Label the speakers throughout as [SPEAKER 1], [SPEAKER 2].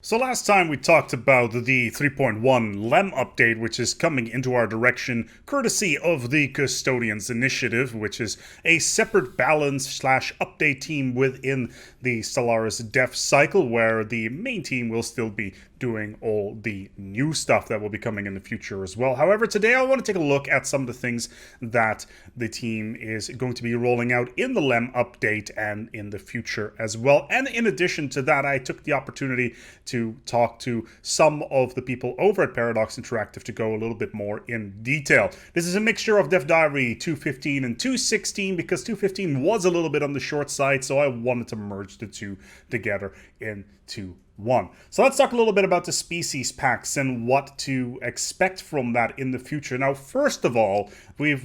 [SPEAKER 1] So last time we talked about the 3.1 LEM update, which is coming into our direction courtesy of the Custodians Initiative, which is a separate balance/update team within the Stellaris dev cycle, where the main team will still be doing all the new stuff that will be coming in the future as well. However, today I want to take a look at some of the things that the team is going to be rolling out in the LEM update and in the future as well. And in addition to that, I took the opportunity to talk to some of the people over at Paradox Interactive to go a little bit more in detail. This is a mixture of Dev Diary 215 and 216 because 215 was a little bit on the short side, so I wanted to merge the two together into one. So let's talk a little bit about the species packs and what to expect from that in the future. Now, first of all, we've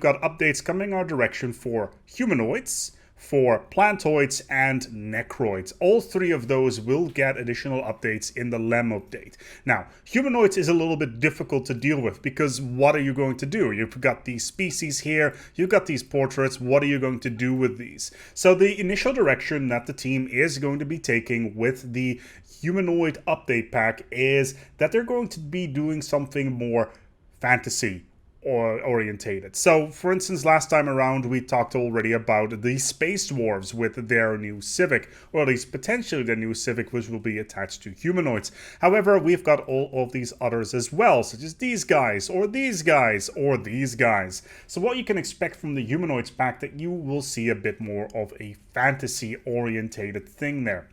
[SPEAKER 1] got updates coming our direction for humanoids, for plantoids, and necroids. All three of those will get additional updates in the LEM update. Now, humanoids is a little bit difficult to deal with because what are you going to do? You've got these species here, you've got these portraits, what are you going to do with these? So the initial direction that the team is going to be taking with the humanoid update pack is that they're going to be doing something more fantasy orientated. So, for instance, last time around we talked already about the space dwarves with their new civic, or at least potentially their new civic, which will be attached to humanoids. However, we've got all of these others as well, such as these guys, or these guys, or these guys. So what you can expect from the humanoids pack, that you will see a bit more of a fantasy orientated thing there.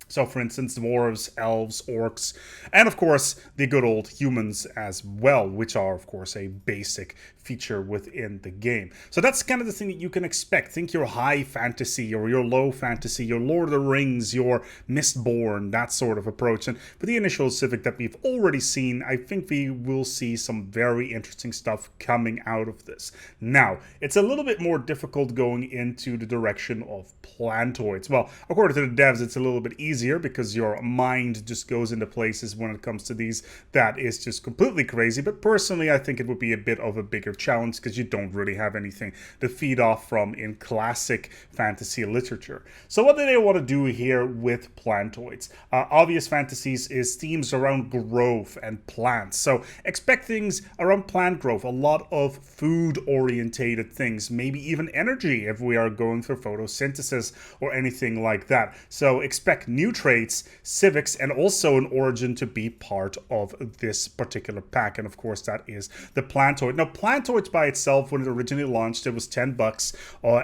[SPEAKER 1] So, for instance, dwarves, elves, orcs, and of course, the good old humans as well, which are, of course, a basic feature within the game. So that's kind of the thing that you can expect. Think your high fantasy or your low fantasy, your Lord of the Rings, your Mistborn, that sort of approach. And for the initial civic that we've already seen, I think we will see some very interesting stuff coming out of this. Now, it's a little bit more difficult going into the direction of plantoids. Well, according to the devs, it's a little bit easier because your mind just goes into places when it comes to these that is just completely crazy. But personally, I think it would be a bit of a bigger challenge because you don't really have anything to feed off from in classic fantasy literature. So what do they want to do here with plantoids? Obvious fantasies is themes around growth and plants. So expect things around plant growth, a lot of food orientated things, maybe even energy if we are going for photosynthesis or anything like that. So expect new traits, civics, and also an origin to be part of this particular pack. And of course, that is the plantoid. Now, plantoids by itself, when it originally launched, it was $10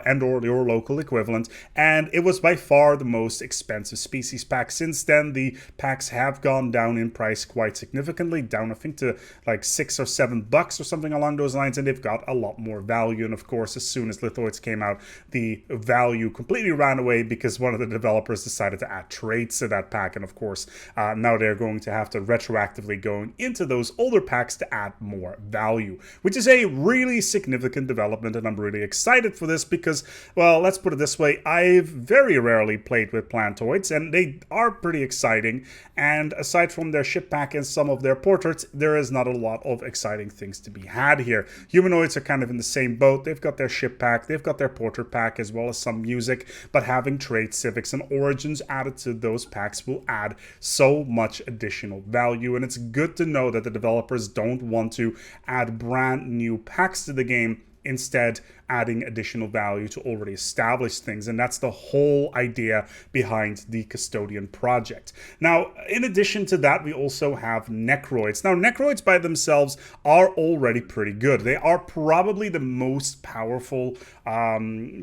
[SPEAKER 1] and or your local equivalent, and it was by far the most expensive species pack. Since then, the packs have gone down in price quite significantly, down I think to like $6 or $7 or something along those lines, and they've got a lot more value. And of course, as soon as Lithoids came out, the value completely ran away because one of the developers decided to add traits to that pack, and of course now they're going to have to retroactively go into those older packs to add more value, which is a really significant development, and I'm really excited for this because, well, let's put it this way, I've very rarely played with plantoids and they are pretty exciting, and aside from their ship pack and some of their portraits, there is not a lot of exciting things to be had here. Humanoids are kind of in the same boat. They've got their ship pack, they've got their portrait pack, as well as some music, but having traits, civics, and origins added to those packs will add so much additional value. And it's good to know that the developers don't want to add brand new packs to the game, instead adding additional value to already established things. And that's the whole idea behind the Custodian project. Now, in addition to that, we also have Necroids. Now, Necroids by themselves are already pretty good. They are probably the most powerful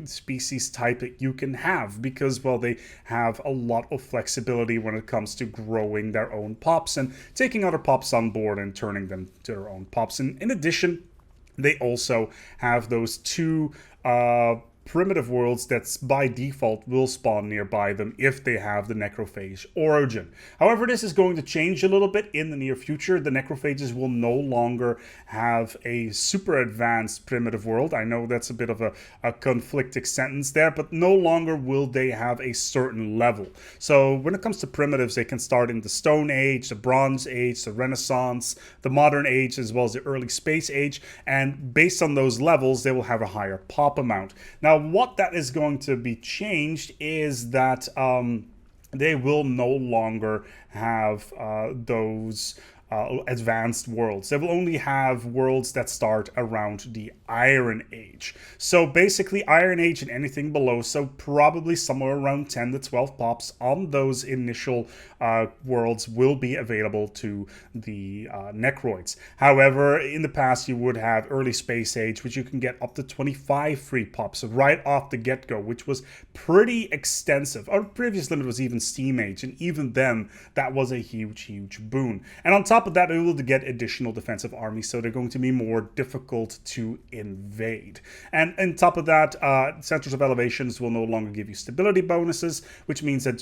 [SPEAKER 1] species type that you can have because, well, they have a lot of flexibility when it comes to growing their own pops and taking other pops on board and turning them to their own pops. And in addition, they also have those two primitive worlds that by default will spawn nearby them if they have the Necrophage origin. However, this is going to change a little bit in the near future. The Necrophages will no longer have a super advanced primitive world. I know that's a bit of a conflicting sentence there, but no longer will they have a certain level. So when it comes to primitives, they can start in the Stone Age, the Bronze Age, the Renaissance, the Modern Age, as well as the Early Space Age, and based on those levels, they will have a higher pop amount. Now, what that is going to be changed is that they will no longer have those advanced worlds. They will only have worlds that start around the Iron Age. So basically Iron Age and anything below, so probably somewhere around 10 to 12 pops on those initial worlds will be available to the Necroids. However, in the past you would have early Space Age, which you can get up to 25 free pops right off the get-go, which was pretty extensive. Our previous limit was even Steam Age, and even then that was a huge boon. And on top of that, we will get additional defensive armies, so they're going to be more difficult to invade. And on top of that, centers of elevations will no longer give you stability bonuses, which means that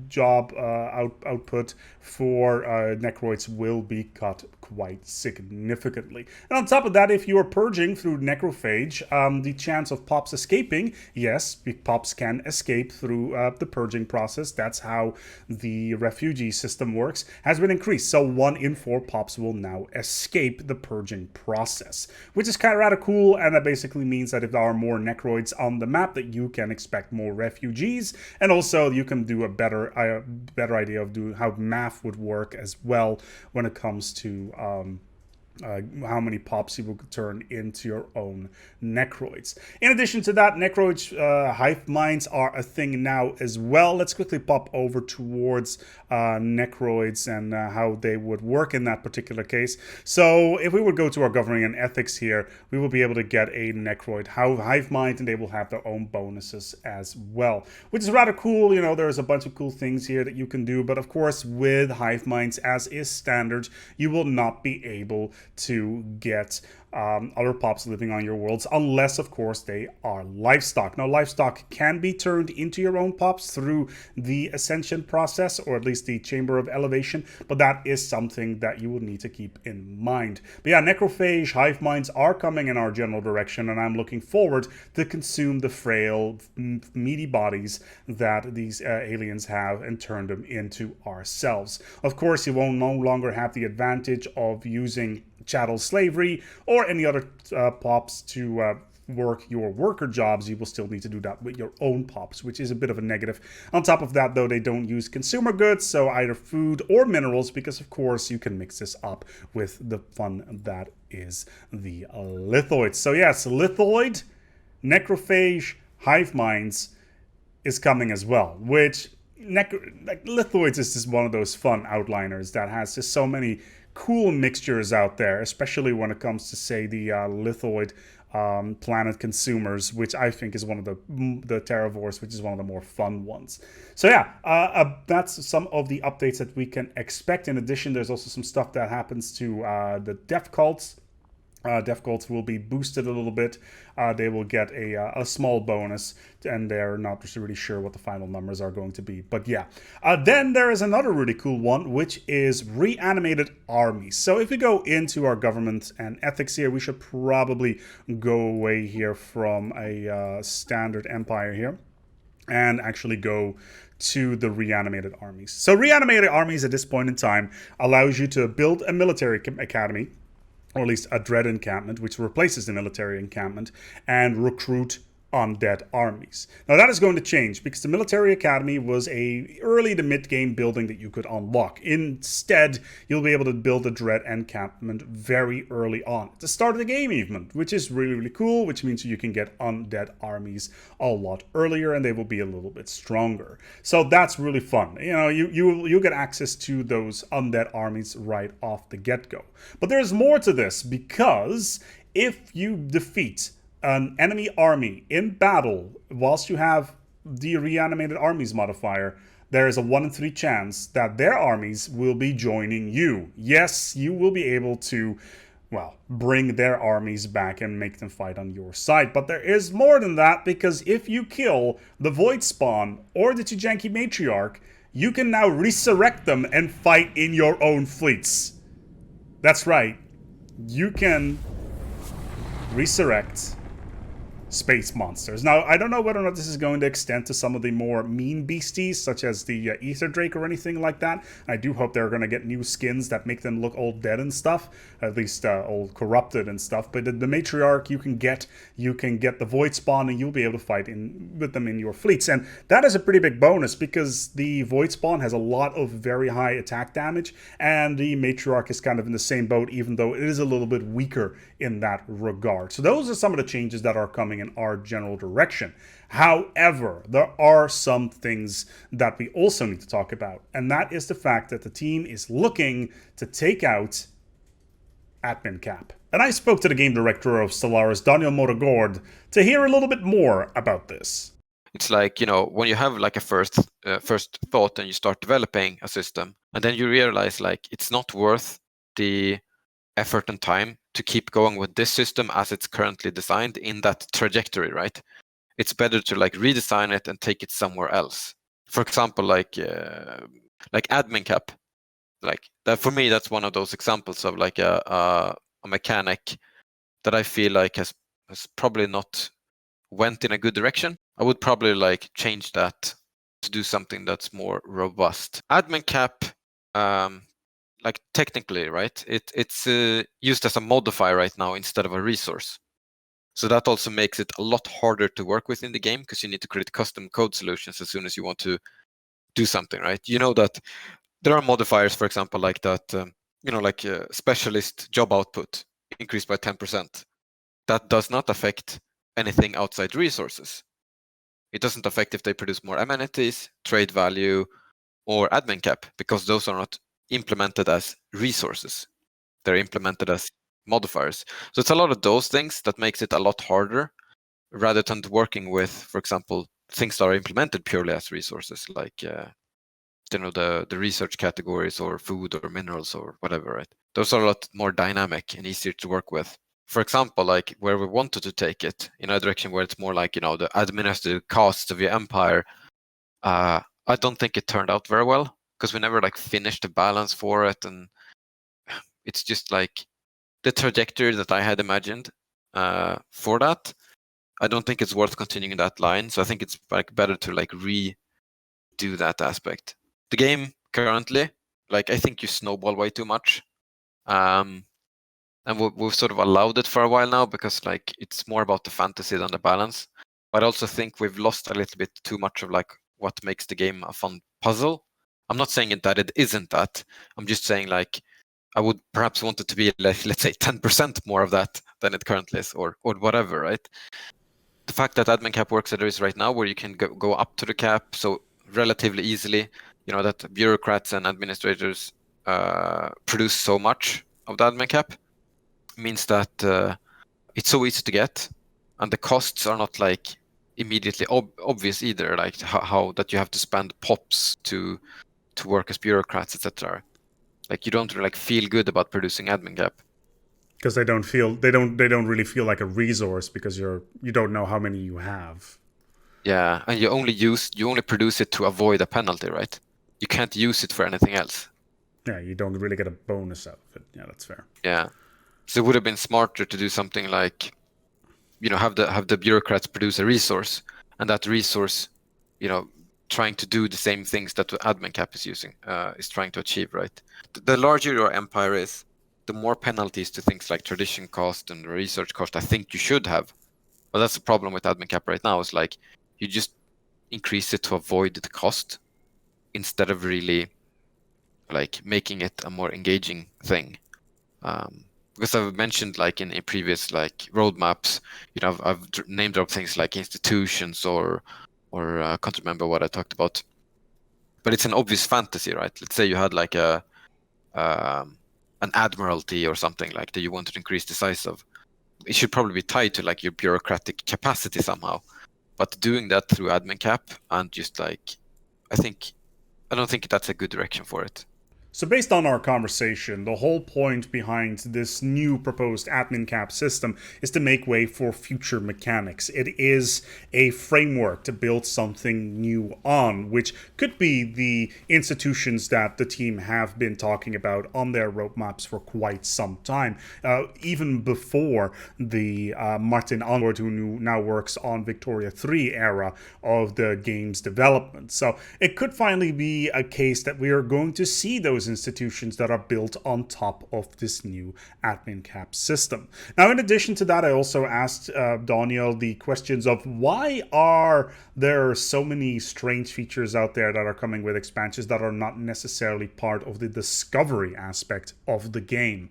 [SPEAKER 1] job output for Necroids will be cut quite significantly. And on top of that, if you are purging through Necrophage, the chance of pops escaping, yes, pops can escape through the purging process. That's how the refugee system works, has been increased. So 1 in 4 pops will now escape the purging process, which is kind of rather cool. And that basically means that if there are more Necroids on the map, that you can expect more refugees, and also you can do a better idea of how math would work as well when it comes to how many pops you will turn into your own Necroids. In addition to that, Necroid hive minds are a thing now as well. Let's quickly pop over towards Necroids and how they would work in that particular case. So if we would go to our governing and ethics here, we will be able to get a Necroid hive mind, and they will have their own bonuses as well, which is rather cool. You know, there's a bunch of cool things here that you can do, but of course with hive minds, as is standard, you will not be able to get other pops living on your worlds, unless of course they are livestock. Now livestock can be turned into your own pops through the ascension process, or at least the chamber of elevation, but that is something that you will need to keep in mind. But yeah, Necrophage hive minds are coming in our general direction, and I'm looking forward to consume the frail meaty bodies that these aliens have and turn them into ourselves. Of course, you will no longer have the advantage of using chattel slavery or any other pops to work your worker jobs. You will still need to do that with your own pops, which is a bit of a negative. On top of that, though, they don't use consumer goods, so either food or minerals, because of course you can mix this up with the fun that is the lithoids. So yes, lithoid, necrophage, hive minds is coming as well, which lithoids is just one of those fun outliners that has just so many cool mixtures out there, especially when it comes to, say, the lithoid planet consumers, which I think is one of the terravores, which is one of the more fun ones. So yeah, that's some of the updates that we can expect. In addition, there's also some stuff that happens to the death cults. Death cults will be boosted a little bit. They will get a small bonus, and they're not really sure what the final numbers are going to be. But yeah. Then there is another really cool one, which is Reanimated Armies. So if we go into our government and ethics here, we should probably go away here from a standard empire here and actually go to the Reanimated Armies. So Reanimated Armies at this point in time allows you to build a military academy, or at least a dread encampment, which replaces the military encampment, and recruit undead armies. Now that is going to change, because the military academy was a early to mid-game building that you could unlock. Instead, you'll be able to build a dread encampment very early on, at the start of the game even, which is really cool, which means you can get undead armies a lot earlier, and they will be a little bit stronger. So that's really fun. You know, you'll get access to those undead armies right off the get-go. But there's more to this, because if you defeat an enemy army in battle whilst you have the Reanimated Armies modifier, there is a 1 in 3 chance that their armies will be joining you. Yes, you will be able to, well, bring their armies back and make them fight on your side. But there is more than that, because if you kill the Void Spawn or the Tujanki Matriarch, you can now resurrect them and fight in your own fleets. That's right. You can resurrect space monsters. Now, I don't know whether or not this is going to extend to some of the more mean beasties, such as the Ether Drake or anything like that. I do hope they're going to get new skins that make them look all dead and stuff, at least all corrupted and stuff. But the Matriarch you can get the Void Spawn, and you'll be able to fight with them in your fleets. And that is a pretty big bonus, because the Void Spawn has a lot of very high attack damage, and the Matriarch is kind of in the same boat, even though it is a little bit weaker in that regard. So those are some of the changes that are coming in our general direction. However, there are some things that we also need to talk about, and that is the fact that the team is looking to take out admin cap. And I spoke to the game director of Stellaris, Daniel Moregård, to hear a little bit more about this.
[SPEAKER 2] It's like, when you have like a first thought and you start developing a system, and then you realize like it's not worth the effort and time to keep going with this system as it's currently designed in that trajectory, right? It's better to like redesign it and take it somewhere else. For example, like admin cap, like that for me, that's one of those examples of like a mechanic that I feel like has probably not went in a good direction. I would probably like change that to do something that's more robust. Admin cap, like technically, right? It's used as a modifier right now instead of a resource. So that also makes it a lot harder to work with in the game, because you need to create custom code solutions as soon as you want to do something, right? You know that there are modifiers, for example, like that, like specialist job output increased by 10%. That does not affect anything outside resources. It doesn't affect if they produce more amenities, trade value, or admin cap, because those are not implemented as resources. They're implemented as modifiers. So it's a lot of those things that makes it a lot harder, rather than working with, for example, things that are implemented purely as resources, like the research categories or food or minerals or whatever, right? Those are a lot more dynamic and easier to work with. For example, like where we wanted to take it in a direction where it's more like, the administrative costs of your empire, I don't think it turned out very well, because we never like finished the balance for it, and it's just like the trajectory that I had imagined for that. I don't think it's worth continuing that line, so I think it's like better to like redo that aspect. The game currently, like I think you snowball way too much, and we've sort of allowed it for a while now, because like it's more about the fantasy than the balance. But I also think we've lost a little bit too much of like what makes the game a fun puzzle. I'm not saying that it isn't that. I'm just saying like I would perhaps want it to be like, let's say 10% more of that than it currently is, or whatever, right? The fact that admin cap works as it is right now, where you can go up to the cap so relatively easily, that bureaucrats and administrators produce so much of the admin cap, means that it's so easy to get, and the costs are not like immediately obvious either, like how that you have to spend pops to work as bureaucrats, etc. Like you don't really like feel good about producing admin cap,
[SPEAKER 1] because they don't really feel like a resource, because you don't know how many you have.
[SPEAKER 2] Yeah, and you only produce it to avoid a penalty, right? You can't use it for anything else.
[SPEAKER 1] Yeah, you don't really get a bonus out of it. Yeah, that's fair.
[SPEAKER 2] Yeah, so it would have been smarter to do something like, have the bureaucrats produce a resource, and that resource, trying to do the same things that the admin cap is using, is trying to achieve, right? The larger your empire is, the more penalties to things like tradition cost and research cost I think you should have. But that's the problem with admin cap right now, is like you just increase it to avoid the cost, instead of really like making it a more engaging thing. Because I've mentioned like in previous like roadmaps, I've named dropped things like institutions or I can't remember what I talked about. But it's an obvious fantasy, right? Let's say you had like an admiralty or something like that you want to increase the size of. It should probably be tied to like your bureaucratic capacity somehow. But doing that through admin cap and just like, I don't think that's a good direction for it.
[SPEAKER 1] So based on our conversation, the whole point behind this new proposed admin cap system is to make way for future mechanics. It is a framework to build something new on, which could be the institutions that the team have been talking about on their roadmaps for quite some time, even before the Martin Onward, who now works on Victoria 3 era of the game's development. So it could finally be a case that we are going to see those institutions that are built on top of this new admin cap system. Now, in addition to that, I also asked Daniel the questions of why are there so many strange features out there that are coming with expansions that are not necessarily part of the discovery aspect of the game.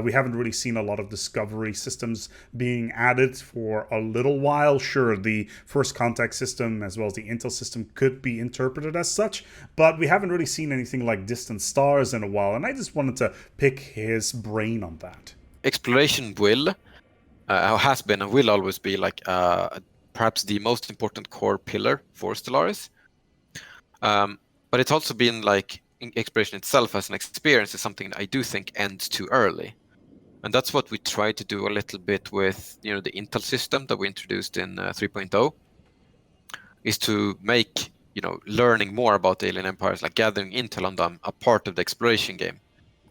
[SPEAKER 1] We haven't really seen a lot of discovery systems being added for a little while. Sure, the first contact system as well as the intel system could be interpreted as such, but we haven't really seen anything like distant stars in a while, and I just wanted to pick his brain on that.
[SPEAKER 2] Exploration has been and will always be like perhaps the most important core pillar for Stellaris. But it's also been like exploration itself as an experience is something that I do think ends too early. And that's what we try to do a little bit with, the intel system that we introduced in 3.0, is to make, learning more about alien empires, like gathering intel on them, a part of the exploration game.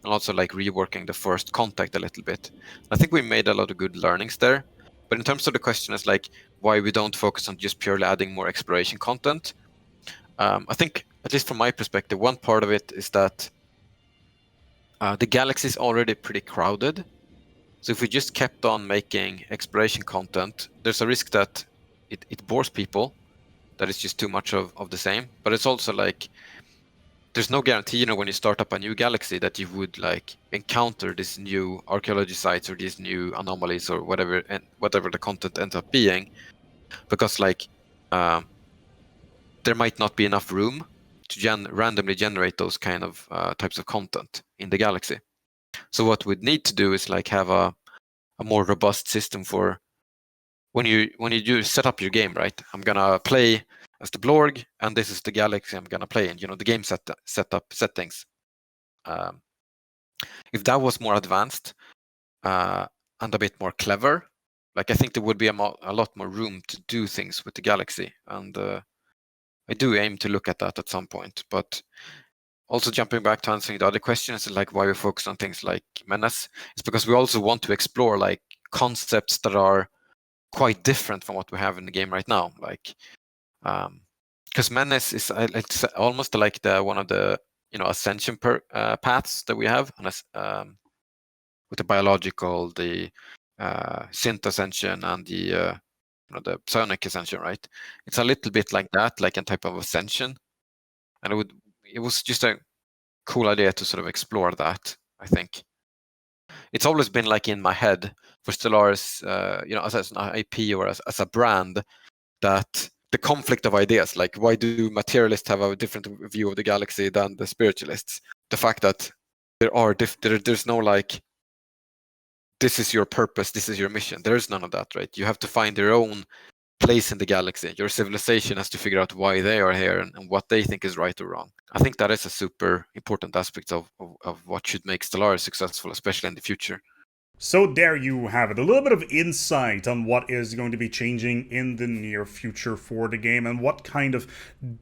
[SPEAKER 2] And also like reworking the first contact a little bit. I think we made a lot of good learnings there. But in terms of the question is like why we don't focus on just purely adding more exploration content, I think, at least from my perspective, one part of it is that the galaxy is already pretty crowded. So if we just kept on making exploration content, there's a risk that it bores people, that it's just too much of the same. But it's also like there's no guarantee, when you start up a new galaxy that you would like encounter this new archaeology sites or these new anomalies or whatever the content ends up being, because like there might not be enough room to randomly generate those kind of types of content in the galaxy. So what we'd need to do is like have a more robust system for when you do set up your game, right? I'm gonna play as the Blorg, and this is the galaxy I'm gonna play in. The game setup settings. If that was more advanced and a bit more clever, like I think there would be a lot more room to do things with the galaxy, and I do aim to look at that at some point. But also jumping back to answering the other questions, like why we focus on things like Menace, is because we also want to explore like concepts that are quite different from what we have in the game right now. Like, because Menace is it's almost like one of the ascension paths that we have, with the biological, the synth ascension, and the psionic ascension, right? It's a little bit like that, like a type of ascension, and it was just a cool idea to sort of explore that. I think it's always been like in my head for Stellaris, as an IP or as a brand, that the conflict of ideas, like why do materialists have a different view of the galaxy than the spiritualists? The fact that there's no like, this is your purpose, this is your mission. There is none of that, right? You have to find your own place in the galaxy. Your civilization has to figure out why they are here and what they think is right or wrong. I think that is a super important aspect of what should make Stellaris successful, especially in the future.
[SPEAKER 1] So there you have it, a little bit of insight on what is going to be changing in the near future for the game and what kind of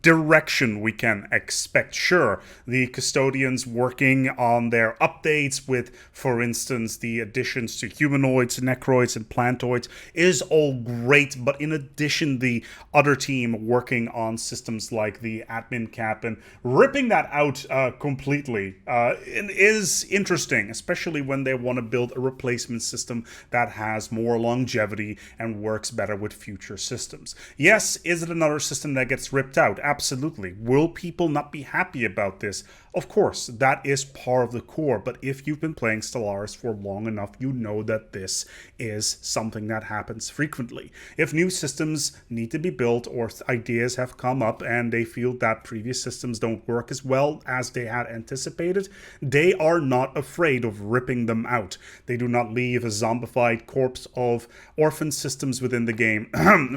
[SPEAKER 1] direction we can expect. Sure, the custodians working on their updates with, for instance, the additions to Humanoids, Necroids, and Plantoids is all great, but in addition, the other team working on systems like the admin cap and ripping that out completely is interesting, especially when they want to build a replacement system that has more longevity and works better with future systems. Yes, is it another system that gets ripped out? Absolutely. Will people not be happy about this? Of course, that is part of the core, but if you've been playing Stellaris for long enough, you know that this is something that happens frequently. If new systems need to be built or ideas have come up and they feel that previous systems don't work as well as they had anticipated, they are not afraid of ripping them out. They do not leave a zombified corpse of orphan systems within the game,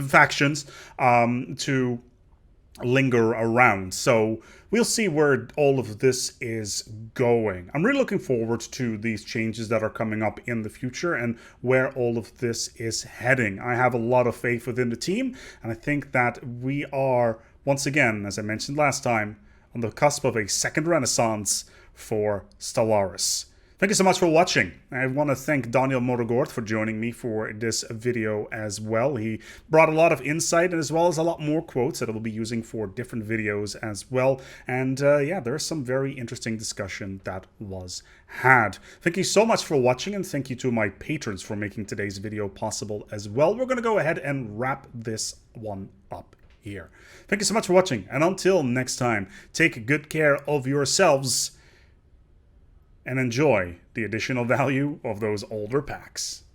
[SPEAKER 1] factions, to linger around. So we'll see where all of this is going. I'm really looking forward to these changes that are coming up in the future and where all of this is heading. I have a lot of faith within the team, and I think that we are, once again, as I mentioned last time, on the cusp of a second renaissance for Stellaris. Thank you so much for watching. I want to thank Daniel Moregård for joining me for this video as well. He brought a lot of insight and as well as a lot more quotes that I will be using for different videos as well. And yeah, there's some very interesting discussion that was had. Thank you so much for watching, and thank you to my patrons for making today's video possible as well. We're going to go ahead and wrap this one up here. Thank you so much for watching, and until next time, take good care of yourselves and enjoy the additional value of those older packs.